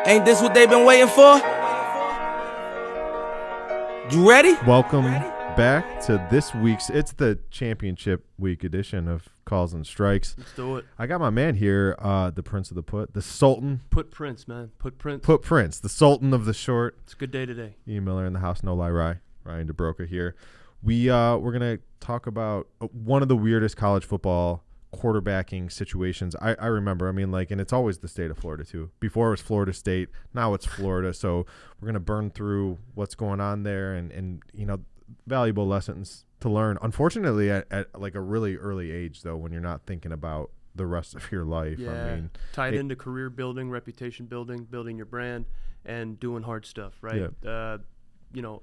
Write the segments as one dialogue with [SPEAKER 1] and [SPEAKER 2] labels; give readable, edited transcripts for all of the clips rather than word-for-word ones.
[SPEAKER 1] Ain't this what they've been waiting for? You ready?
[SPEAKER 2] Welcome back to this week's, it's the championship week edition of Calls and Strikes.
[SPEAKER 3] Let's do it.
[SPEAKER 2] I got my man here, the Prince of the Put, the Sultan.
[SPEAKER 3] Put Prince, man. Put Prince.
[SPEAKER 2] Put Prince, the Sultan of the Short.
[SPEAKER 3] It's a good day today.
[SPEAKER 2] Ian Miller in the house, no lie, Ryan DeBroca here. We're gonna talk about one of the weirdest college football quarterbacking situations I remember. I mean, like, and it's always the state of Florida too. Before it was Florida State, now it's Florida. So we're gonna burn through what's going on there and you know, valuable lessons to learn. Unfortunately, at like a really early age, though, when you're not thinking about the rest of your life.
[SPEAKER 3] Yeah,
[SPEAKER 2] I mean,
[SPEAKER 3] tied into career building, reputation building, building your brand, and doing hard stuff, right?
[SPEAKER 2] Yeah.
[SPEAKER 3] You know,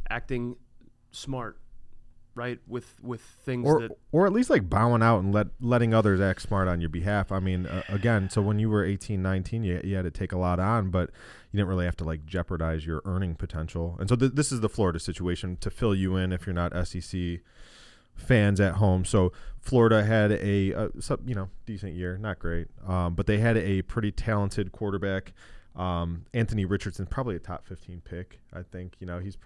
[SPEAKER 3] acting smart, right? With things
[SPEAKER 2] or at least like bowing out and letting others act smart on your behalf. I mean, again, so when you were 18, 19, you had to take a lot on, but you didn't really have to like jeopardize your earning potential. And so this is the Florida situation to fill you in if you're not SEC fans at home. So Florida had a decent year, not great, but they had a pretty talented quarterback. Anthony Richardson, probably a top 15 pick, I think. You know, he's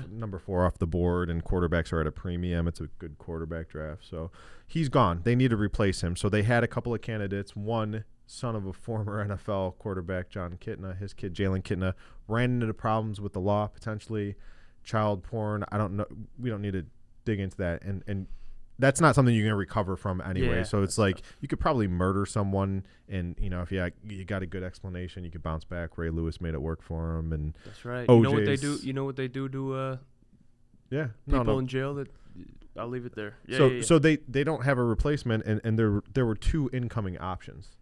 [SPEAKER 2] number 4 off the board, and quarterbacks are at a premium. It's a good quarterback draft. So he's gone. They need to replace him. So they had a couple of candidates. One, son of a former NFL quarterback, John Kitna. His kid, Jalen Kitna, ran into problems with the law, potentially child porn. I don't know. We don't need to dig into that. And that's not something you're going to recover from anyway.
[SPEAKER 3] Yeah,
[SPEAKER 2] so it's like you could probably murder someone, and you know, if you got a good explanation, you could bounce back. Ray Lewis made it work for him, and
[SPEAKER 3] that's right.
[SPEAKER 2] OJ's,
[SPEAKER 3] You know what they do? You know what they do to people in jail? That I'll leave it there. Yeah,
[SPEAKER 2] so they don't have a replacement, and there were 2 incoming options.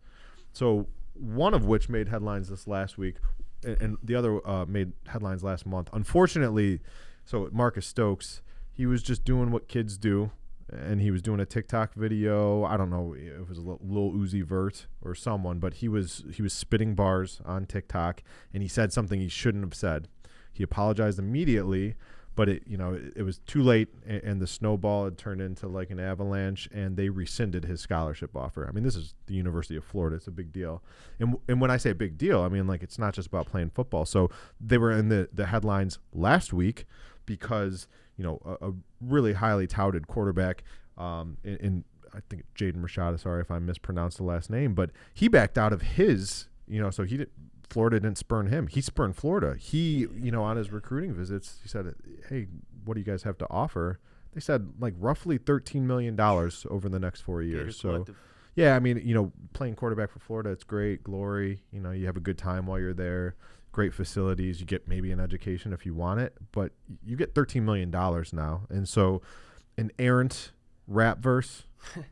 [SPEAKER 2] So one of which made headlines this last week, and the other made headlines last month. Unfortunately, so Marcus Stokes, he was just doing what kids do. And he was doing a TikTok video. I don't know if it was a Lil Uzi Vert or someone, but he was spitting bars on TikTok, and he said something he shouldn't have said. He apologized immediately, but it was too late, and the snowball had turned into like an avalanche, and they rescinded his scholarship offer. I mean, this is the University of Florida. It's a big deal. And when I say big deal, I mean, like, it's not just about playing football. So they were in the headlines last week because – you know, a really highly touted quarterback, in I think Jaden Rashada, sorry if I mispronounced the last name, but he backed out of his, so Florida didn't spurn him. He spurned Florida. He, on his recruiting visits, he said, hey, what do you guys have to offer? They said like roughly $13 million over the next 4 years. So, yeah, I mean, playing quarterback for Florida, it's great. Glory, you have a good time while you're there. Great facilities. You get maybe an education if you want it, but you get $13 million now. And so an errant rap verse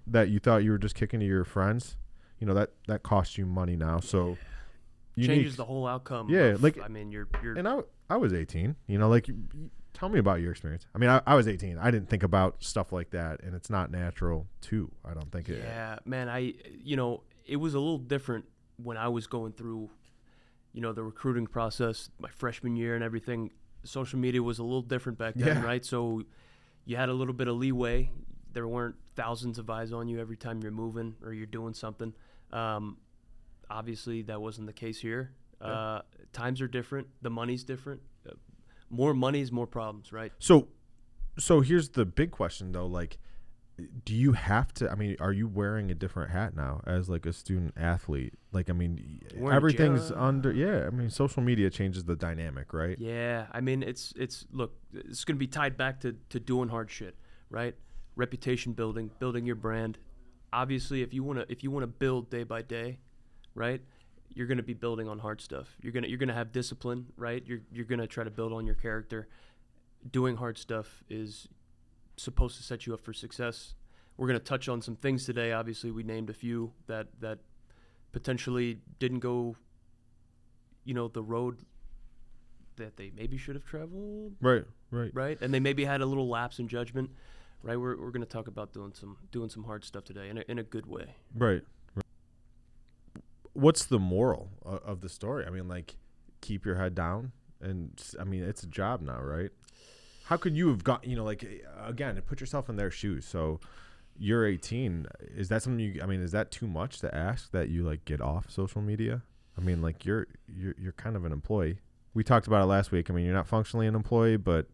[SPEAKER 2] that you thought you were just kicking to your friends, that costs you money now. So
[SPEAKER 3] changes the whole outcome.
[SPEAKER 2] Yeah.
[SPEAKER 3] You're
[SPEAKER 2] and I was 18, tell me about your experience. I mean, I was 18. I didn't think about stuff like that, and it's not natural too. I don't think it.
[SPEAKER 3] Yeah, man. It was a little different when I was going through the recruiting process my freshman year and everything. Social media was a little different back then, right? So you had a little bit of leeway. There weren't thousands of eyes on you every time you're moving or you're doing something. Obviously, that wasn't the case here. Times are different. The money's different. More money is more problems, right?
[SPEAKER 2] So here's the big question, though. Like, do you have to? I mean, are you wearing a different hat now as like a student athlete? Like, I mean, everything's under. Yeah, I mean, social media changes the dynamic, right?
[SPEAKER 3] Yeah, I mean, it's look, it's gonna be tied back to doing hard shit, right? Reputation building your brand. Obviously, if you wanna build day by day, right? You're gonna be building on hard stuff. You're gonna have discipline, right? You're gonna try to build on your character. Doing hard stuff is supposed to set you up for success. We're going to touch on some things today. Obviously, we named a few that potentially didn't go, the road that they maybe should have traveled.
[SPEAKER 2] Right.
[SPEAKER 3] And they maybe had a little lapse in judgment. Right. We're going to talk about doing some hard stuff today in a good way.
[SPEAKER 2] Right. What's the moral of the story? I mean, like, keep your head down, and I mean, it's a job now, right? How could you have got, again, put yourself in their shoes. So, you're 18. Is that something you? I mean, is that too much to ask that you like get off social media? I mean, like you're kind of an employee. We talked about it last week. I mean, you're not functionally an employee, but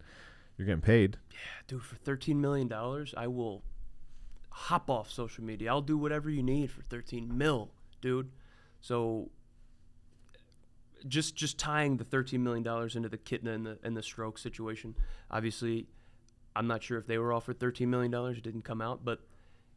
[SPEAKER 2] you're getting paid.
[SPEAKER 3] Yeah, dude, for $13 million, I will hop off social media. I'll do whatever you need for 13 mil, dude. So just tying the $13 million into the Kitna and the stroke situation. Obviously, I'm not sure if they were offered $13 million. It didn't come out. But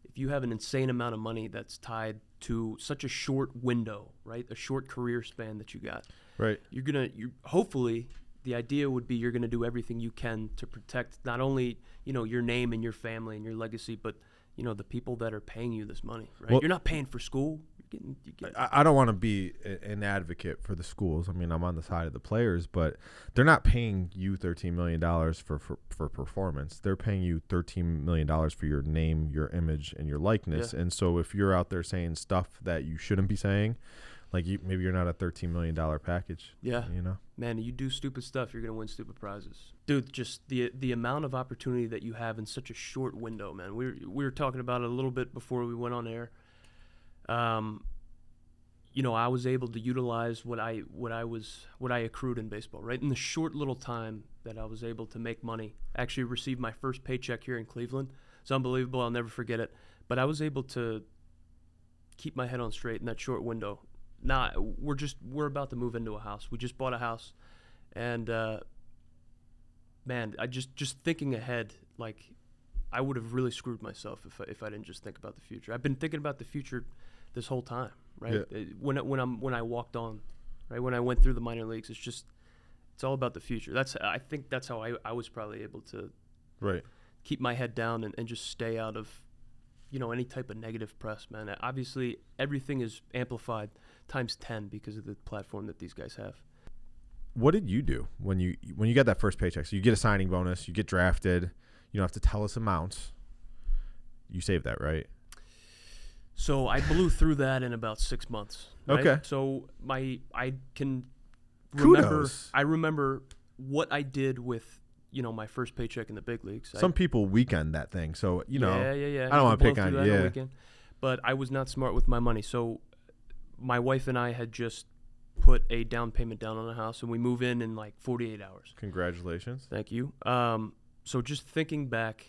[SPEAKER 3] if you have an insane amount of money that's tied to such a short window, right, a short career span that you got,
[SPEAKER 2] Right.
[SPEAKER 3] you're hopefully the idea would be you're gonna do everything you can to protect not only your name and your family and your legacy, but the people that are paying you this money. Right.
[SPEAKER 2] Well,
[SPEAKER 3] you're not paying for school. You're getting
[SPEAKER 2] I don't want to be an advocate for the schools. I mean, I'm on the side of the players, but they're not paying you $13 million for performance. They're paying you $13 million for your name, your image, and your likeness.
[SPEAKER 3] Yeah.
[SPEAKER 2] And so if you're out there saying stuff that you shouldn't be saying, like maybe you're not a $13 million package.
[SPEAKER 3] Yeah.
[SPEAKER 2] Man,
[SPEAKER 3] you do stupid stuff, you're going to win stupid prizes. Dude, just the amount of opportunity that you have in such a short window, man. We were talking about it a little bit before we went on air. I was able to utilize what I accrued in baseball, right? In the short little time that I was able to make money, actually received my first paycheck here in Cleveland. It's unbelievable. I'll never forget it. But I was able to keep my head on straight in that short window. Now, we're about to move into a house. We just bought a house. And, man, I just thinking ahead, like, I would have really screwed myself if I didn't just think about the future. I've been thinking about the future this whole time, right?
[SPEAKER 2] Yeah.
[SPEAKER 3] When I walked on, right? When I went through the minor leagues, it's all about the future. I think that's how I was probably able to keep my head down and just stay out of, any type of negative press, man. Obviously, everything is amplified times 10 because of the platform that these guys have.
[SPEAKER 2] what did you do when you got that first paycheck? So you get a signing bonus, you get drafted. You don't have to tell us amounts. You saved that, right?
[SPEAKER 3] So I blew through that in about 6 months. Right?
[SPEAKER 2] Okay.
[SPEAKER 3] So I can remember.
[SPEAKER 2] Kudos.
[SPEAKER 3] I remember what I did with my first paycheck in the big leagues.
[SPEAKER 2] Some people weekend that thing, so
[SPEAKER 3] Yeah.
[SPEAKER 2] I don't want to pick on you.
[SPEAKER 3] that
[SPEAKER 2] Yeah.
[SPEAKER 3] weekend. But I was not smart with my money. So my wife and I had just put a down payment down on a house, and we move in like 48 hours.
[SPEAKER 2] Congratulations.
[SPEAKER 3] Thank you. So just thinking back,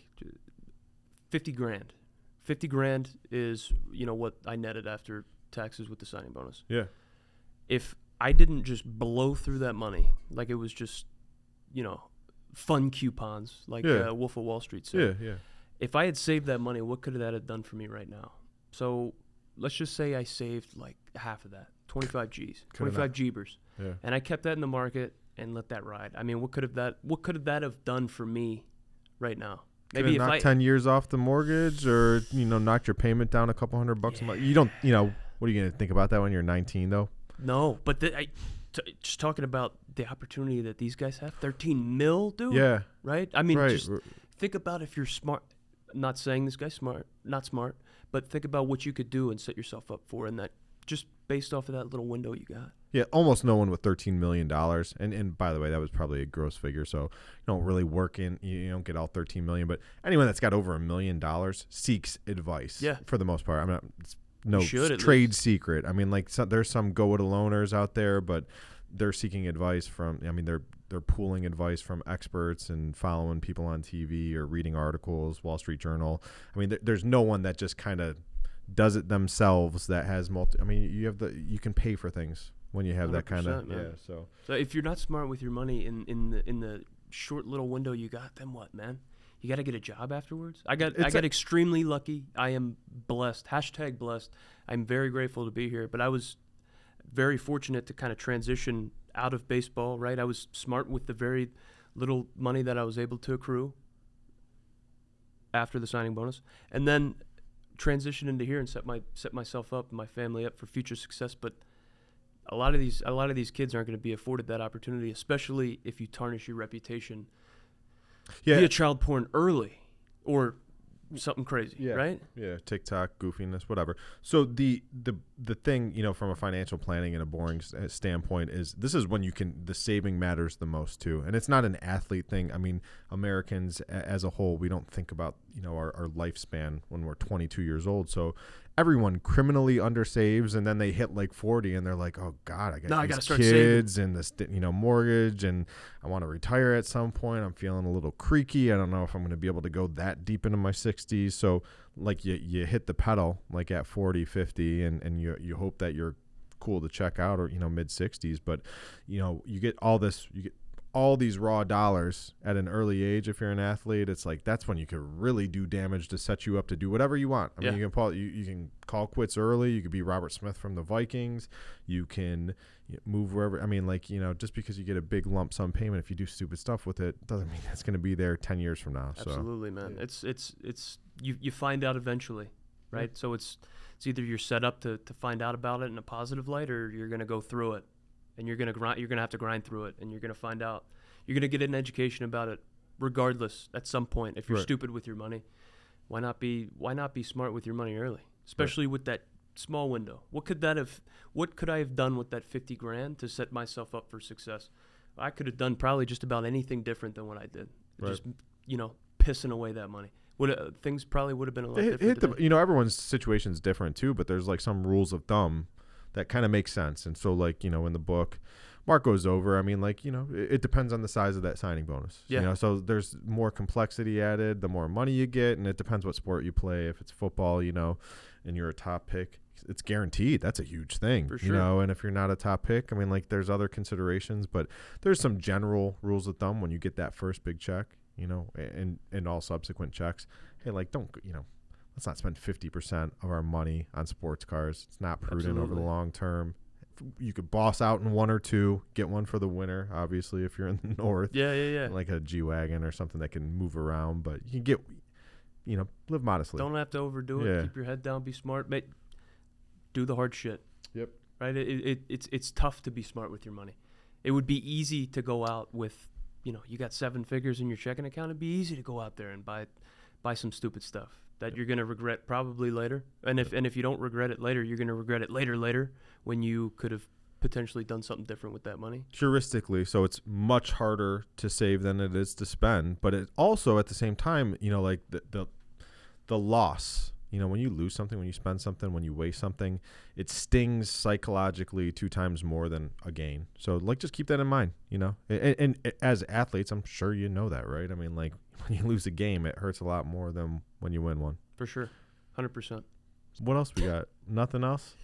[SPEAKER 3] $50,000. $50,000 is what I netted after taxes with the signing bonus.
[SPEAKER 2] Yeah.
[SPEAKER 3] If I didn't just blow through that money like it was just fun coupons like Wolf of Wall Street said.
[SPEAKER 2] Yeah.
[SPEAKER 3] If I had saved that money, what could that have done for me right now? So let's just say I saved like half of that, 25 G's, 25 Jeebers,
[SPEAKER 2] Yeah.
[SPEAKER 3] and I kept that in the market and let that ride. I mean, what could that have done for me right now?
[SPEAKER 2] Maybe knock 10 years off the mortgage, or knock your payment down a couple $100 a month. You don't, what are you gonna think about that when you're 19 though?
[SPEAKER 3] No, but just talking about the opportunity that these guys have, 13 mil, dude.
[SPEAKER 2] Yeah.
[SPEAKER 3] Right. I mean,
[SPEAKER 2] Right.
[SPEAKER 3] just think about if you're smart. I'm not saying this guy's smart, not smart, but think about what you could do and set yourself up for, and that just based off of that little window you got.
[SPEAKER 2] Yeah, almost no one with $13 million. And by the way, that was probably a gross figure, so you don't really work in, you don't get all $13 million. But anyone that's got over $1 million seeks advice.
[SPEAKER 3] Yeah.
[SPEAKER 2] For the most part. I mean, it's no
[SPEAKER 3] trade
[SPEAKER 2] secret. I mean, like there's some go-it-aloners out there, but they're seeking advice from. I mean, they're pooling advice from experts and following people on TV or reading articles, Wall Street Journal. I mean, there's no one that just kind of does it themselves that has I mean, you can pay for things when you have that kind of So
[SPEAKER 3] if you're not smart with your money in the short little window you got, then what, man? You got to get a job afterwards. I got extremely lucky. I am blessed. # blessed. I'm very grateful to be here, but I was very fortunate to kind of transition out of baseball, right? I was smart with the very little money that I was able to accrue after the signing bonus, and then transition into here and set myself up and my family up for future success. But a lot of these kids aren't going to be afforded that opportunity, especially if you tarnish your reputation via child porn early, or something crazy,
[SPEAKER 2] Yeah.
[SPEAKER 3] right?
[SPEAKER 2] Yeah, TikTok, goofiness, whatever. So the thing, from a financial planning and a boring standpoint is this is when the saving matters the most too. And it's not an athlete thing. I mean, Americans as a whole, we don't think about, our lifespan when we're 22 years old. So everyone criminally undersaves, and then they hit like 40 and they're like, oh God, I
[SPEAKER 3] I
[SPEAKER 2] got
[SPEAKER 3] gotta
[SPEAKER 2] these
[SPEAKER 3] start
[SPEAKER 2] kids and this, mortgage, and I want to retire at some point. I'm feeling a little creaky. I don't know if I'm going to be able to go that deep into my 60s. So like you hit the pedal like at 40, 50, and you hope that you're cool to check out, or, mid 60s. But, you get all these raw dollars at an early age. If you're an athlete, it's like that's when you could really do damage to set you up to do whatever you want. I mean, you can call quits early. You could be Robert Smith from the Vikings. You can move wherever. I mean, like, just because you get a big lump sum payment, if you do stupid stuff with it, doesn't mean it's going to be there 10 years from now.
[SPEAKER 3] Absolutely, man. It's you find out eventually, right? So it's either you're set up to find out about it in a positive light, or you're going to go through it. And you're gonna have to grind through it, and you're gonna find out. You're gonna get an education about it, regardless. At some point, if you're stupid with your money, why not be smart with your money early, especially with that small window? What could I have done with that 50 grand to set myself up for success? I could have done probably just about anything different than what I did. Just pissing away that money. Things probably would have been a lot different today.
[SPEAKER 2] Everyone's situation is different too, but there's like some rules of thumb that kind of makes sense. And so, like, in the book, Mark goes over, I mean, like, it depends on the size of that signing bonus.
[SPEAKER 3] Yeah.
[SPEAKER 2] So there's more complexity added, the more money you get, and it depends what sport you play. If it's football, and you're a top pick, it's guaranteed. That's a huge thing.
[SPEAKER 3] For sure.
[SPEAKER 2] And if you're not a top pick, I mean, like, there's other considerations, but there's some general rules of thumb when you get that first big check, and all subsequent checks. Hey, like, don't, let's not spend 50% of our money on sports cars. It's not prudent over the long term. You could boss out in one or two, get one for the winter, obviously, if you're in the north.
[SPEAKER 3] Yeah.
[SPEAKER 2] Like a G-Wagon or something that can move around. But you can get, live modestly.
[SPEAKER 3] Don't have to overdo it.
[SPEAKER 2] Yeah.
[SPEAKER 3] Keep your head down. Be smart. Do the hard shit.
[SPEAKER 2] Yep.
[SPEAKER 3] Right? It's tough to be smart with your money. It would be easy to go out with, you got 7 figures in your checking account. It'd be easy to go out there and buy some stupid stuff that you're going to regret probably later. And if you don't regret it later, you're going to regret it later when you could have potentially done something different with that money.
[SPEAKER 2] Heuristically, so it's much harder to save than it is to spend. But it also, at the same time, like the loss, when you lose something, when you spend something, when you waste something, it stings psychologically 2 times more than a gain. So, like, just keep that in mind, And as athletes, I'm sure you know that, right? I mean, like, when you lose a game, it hurts a lot more than when you win one.
[SPEAKER 3] For sure. 100%.
[SPEAKER 2] What else we got? Nothing else?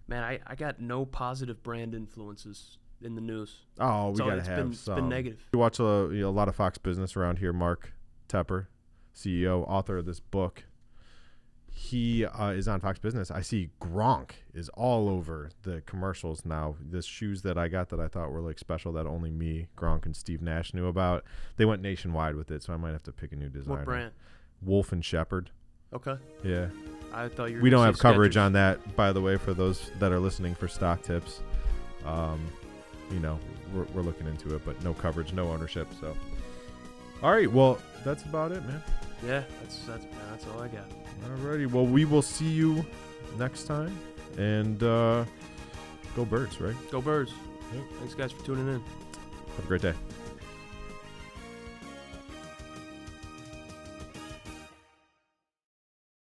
[SPEAKER 3] Man, I got no positive brand influences in the news.
[SPEAKER 2] Oh, we got to have some.
[SPEAKER 3] It's been negative.
[SPEAKER 2] We watch a lot of Fox Business around here. Mark Tepper, CEO, author of this book. He is on Fox Business. I see Gronk is all over the commercials now. The shoes that I got that I thought were like special that only me, Gronk, and Steve Nash knew about. They went nationwide with it, so I might have to pick a new designer.
[SPEAKER 3] What brand?
[SPEAKER 2] Wolf and Shepherd.
[SPEAKER 3] Okay.
[SPEAKER 2] Yeah.
[SPEAKER 3] I thought you were
[SPEAKER 2] We don't
[SPEAKER 3] gonna
[SPEAKER 2] have
[SPEAKER 3] say
[SPEAKER 2] coverage
[SPEAKER 3] Skechers.
[SPEAKER 2] on that, by the way, for those that are listening for stock tips. We're looking into it, but no coverage, no ownership. So, all right. Well, that's about it, man.
[SPEAKER 3] Yeah, that's all I got.
[SPEAKER 2] Alrighty. Well, we will see you next time. And go Birds, right?
[SPEAKER 3] Go Birds.
[SPEAKER 2] Yep.
[SPEAKER 3] Thanks, guys, for tuning in.
[SPEAKER 2] Have a great day.